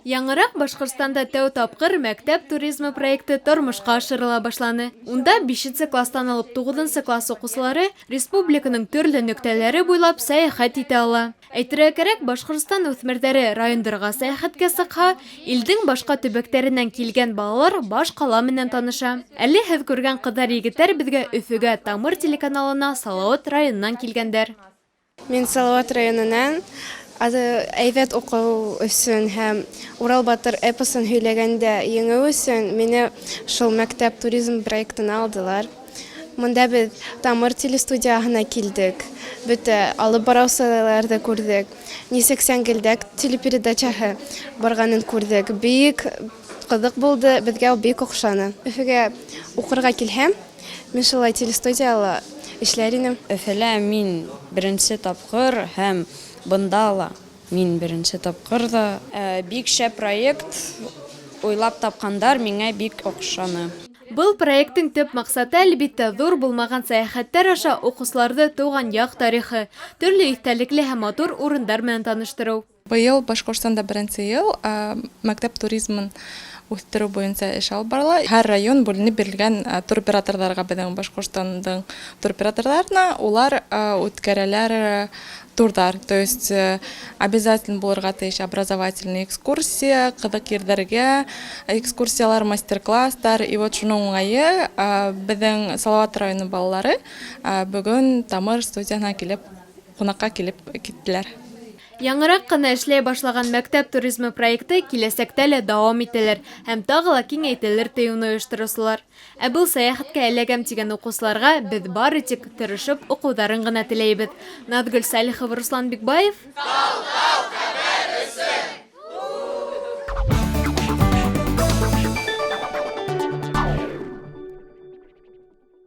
Яңырақ Башкортстанда тәү тапкыр мәктәп туризмы проекты тормышка ашырыла башланы. Унда 5 класстан алып 9 класс укучылары республиканың төрле нөктәләре буйлап сәяхәт итә ала. Әйтергә кирәк, Башкортстан үсмерләре районнарга сәяхәткә сыкха, илдең башка төбәкләреннән килгән балалар баш кала менән таныша. Әле һез күргән кызлар-егетләр безгә Өфөгә Тамыр телеканалына Салават районыннан килгәннәр. Мен Салават районынан әйбәт уку өчен һәм Урал батыр эпосын һөйләгәндә еңү өчен мине шул мәктәп туризм проектына алдылар. Монда без Тамыр телестудиясына килдек. Бөтә алып баручыларны күрдек. Нисек Сәнгелдәк телепередачаһы барганын күрдек. Бик кызык булды, безгә бик охшаны. Өфөгә укырга килһәм, мин шулай телестудияла эшләр идем. Өфөлә мин беренче тапкыр һәм бында ла мин беренче тапкыр да бик шәп проект уйлап тапкандар миңа бик охшаны. Был проекттың төп максаты әлбиттә зур булмаган сәяхәттәр аша укучыларны туган як тарихы, төрле истәлекле һәм матур урыннар белән таныштыру. Быел Башкортстанда беренче ел мәктәп туризмын үстерү буенча эш алып барыла. Һәр район бүленеп бирелгән туроператорларга, безнең Башкортстандың туроператорларына улар үткәрәләр турдар. То есть обязательно булырга тиеш образовательный экскурсия, кызык йөрдәргә экскурсиялар, мастер-класстар. И вот шуның уңае безнең Салават районы балалары бүген Тамыр студиясына килеп, кунакка килеп киттеләр. Яңырак кына эшләй башлаган мәктәп туризмы проекты киләсәктә лә дәвам итәләр һәм тагы ла киңәйтелер тыюны оештыручылар. Ә был сәяхәткә эләгәм тигән укучыларга без бары тик тырышып укударын гына теләйбез. Назгөл Салихова, Руслан Бикбаев.